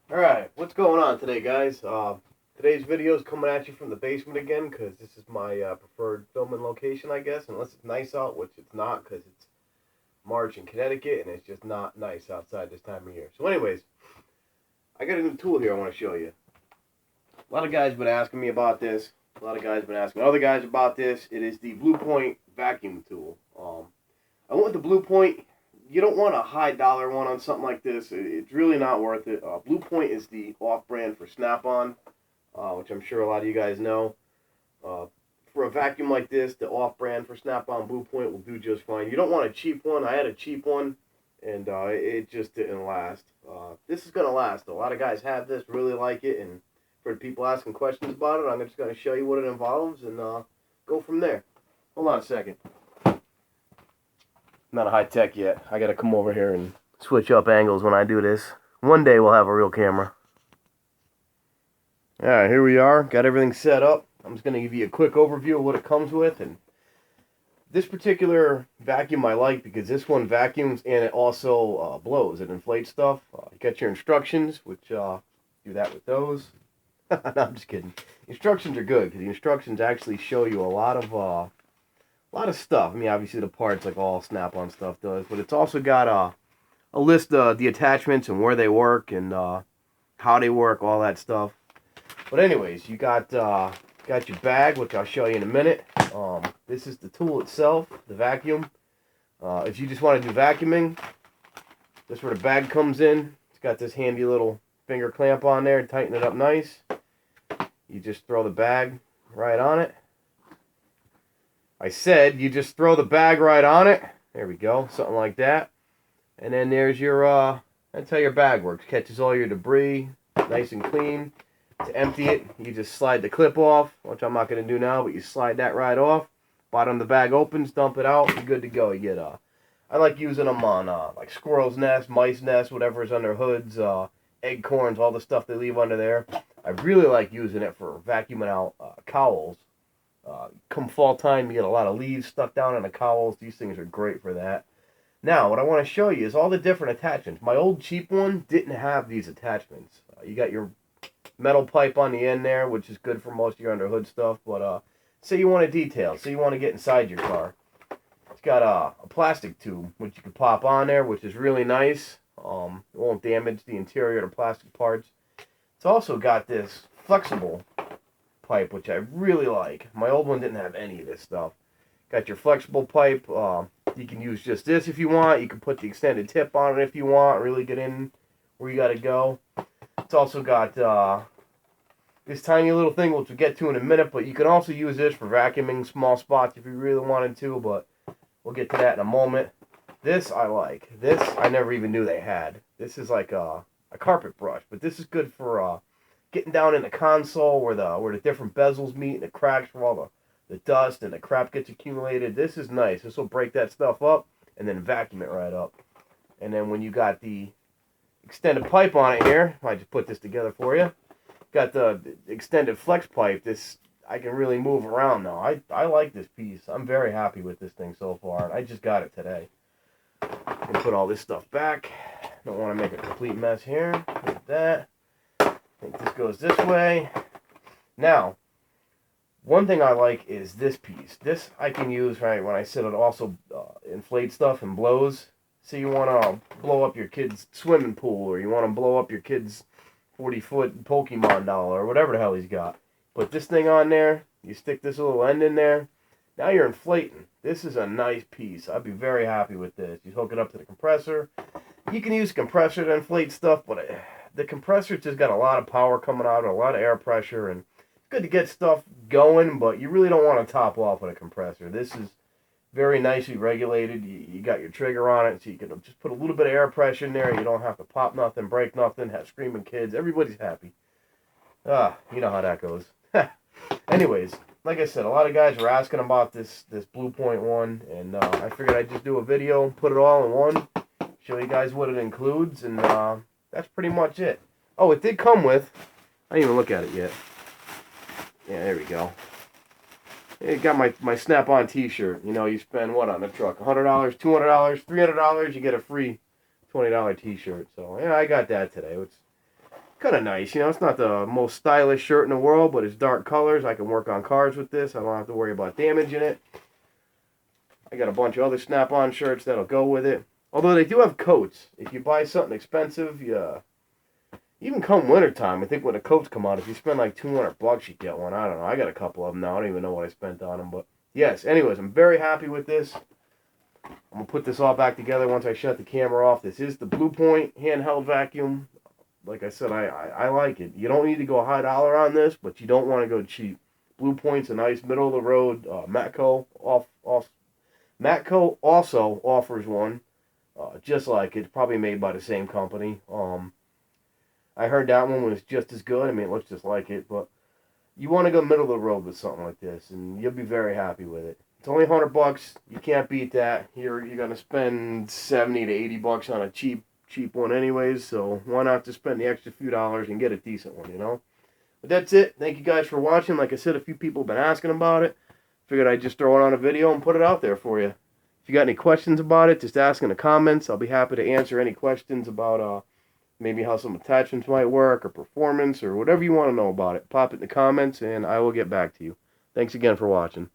Alright, what's going on today, guys? Today's video is coming at you from the basement again because this is my preferred filming location, I guess, unless it's nice out, which it's not because it's March in Connecticut and it's just not nice outside this time of year. So anyways, I got a new tool here I want to show you. A lot of guys have been asking me about this. A lot of guys have been asking other guys about this. It is the bluepoint vacuum tool. I went with the bluepoint. You don't want a high dollar one on something like this. It's really not worth it. Bluepoint is the off-brand for Snap-on, which I'm sure a lot of you guys know. For a vacuum like this, the off-brand for Snap-on Bluepoint will do just fine. You don't want a cheap one. I had a cheap one, and it just didn't last. This is going to last. A lot of guys have this, really like it, and for the people asking questions about it, I'm just going to show you what it involves and go from there. Hold on a second. Not a high tech yet. I gotta come over here and switch up angles when I do this. One day we'll have a real camera. Alright, here we are. Got everything set up. I'm just gonna give you a quick overview of what it comes with. And this particular vacuum I like because this one vacuums and it also blows. It inflates stuff. You got your instructions, which do that with those. No, I'm just kidding. Instructions are good because the instructions actually show you a lot of stuff. I mean, obviously the parts like all Snap-on stuff does, but it's also got a list of the attachments and where they work and how they work, all that stuff. But anyways, you got your bag, which I'll show you in a minute. This is the tool itself, the vacuum. If you just want to do vacuuming, this is where the bag comes in. It's got this handy little finger clamp on there, tighten it up nice. You just throw the bag right on it. I said you just throw the bag right on it. There we go, something like that. And then there's your, that's how your bag works. Catches all your debris, nice and clean. To empty it, you just slide the clip off, which I'm not going to do now, but you slide that right off. Bottom of the bag opens, dump it out, you're good to go. You get, I like using them on, like squirrel's nest, mice nest, whatever's under hoods, acorns, all the stuff they leave under there. I really like using it for vacuuming out cowls. Come fall time, you get a lot of leaves stuck down in the cowls. These things are great for that. Now, what I want to show you is all the different attachments. My old cheap one didn't have these attachments. You got your metal pipe on the end there, which is good for most of your under hood stuff. But say you want a detail, say you want to get inside your car. It's got a plastic tube, which you can pop on there, which is really nice. It won't damage the interior of the plastic parts. It's also got this flexible pipe, which I really like. My old one didn't have any of this stuff. Got your flexible pipe. You can use just this if you want. You can put the extended tip on it if you want. Really get in where you got to go. It's also got this tiny little thing, which we'll get to in a minute, but you can also use this for vacuuming small spots if you really wanted to, but we'll get to that in a moment. This I like. This I never even knew they had. This is like a carpet brush, but this is good for getting down in the console where the different bezels meet and the cracks from all the dust and the crap gets accumulated. This is nice. This will break that stuff up and then vacuum it right up. And then when you got the extended pipe on it here, I just put this together for you. Got the extended flex pipe. This I can really move around now. I like this piece. I'm very happy with this thing so far. I just got it today. And put all this stuff back. Don't want to make a complete mess here. Like that. I think this goes this way. Now, one thing I like is this piece. This I can use right when I sit it also inflate stuff and blows. So you want to blow up your kid's swimming pool, or you want to blow up your kid's 40-foot Pokemon doll, or whatever the hell he's got. Put this thing on there. You stick this little end in there. Now you're inflating. This is a nice piece. I'd be very happy with this. You hook it up to the compressor. You can use a compressor to inflate stuff, but the compressor just got a lot of power coming out, a lot of air pressure, and it's good to get stuff going, but you really don't want to top off with a compressor. This is very nicely regulated. You got your trigger on it, so you can just put a little bit of air pressure in there. You don't have to pop nothing, break nothing, have screaming kids. Everybody's happy. You know how that goes. Anyways, like I said, a lot of guys were asking about this Bluepoint one, and I figured I'd just do a video, put it all in one, show you guys what it includes, and that's pretty much it. Oh, it did come with, I didn't even look at it yet. Yeah, there we go. It got my Snap-on t-shirt. You know, you spend what on the truck? $100, $200, $300, you get a free $20 t-shirt. So, yeah, I got that today. kind of nice. You know, it's not the most stylish shirt in the world, but it's dark colors. I can work on cars with this. I don't have to worry about damaging it. I got a bunch of other Snap-on shirts that'll go with it. Although they do have coats. If you buy something expensive, even come wintertime, I think when the coats come out, if you spend like $200, you get one. I don't know. I got a couple of them now. I don't even know what I spent on them. But yes, anyways, I'm very happy with this. I'm going to put this all back together once I shut the camera off. This is the Bluepoint handheld vacuum. Like I said, I like it. You don't need to go high dollar on this, but you don't want to go cheap. Bluepoint's a nice middle-of-the-road. Matco also offers one just like it. It's probably made by the same company. I heard that one was just as good. I mean, it looks just like it, but you want to go middle of the road with something like this, and you'll be very happy with it. It's only $100. You can't beat that. You're gonna spend $70 to $80 on a cheap one anyways. So why not just spend the extra few dollars and get a decent one, you know? But that's it. Thank you guys for watching. Like I said, a few people have been asking about it. Figured I'd just throw it on a video and put it out there for you. If you got any questions about it, just ask in the comments. I'll be happy to answer any questions about maybe how some attachments might work or performance or whatever you want to know about it. Pop it in the comments and I will get back to you. Thanks again for watching.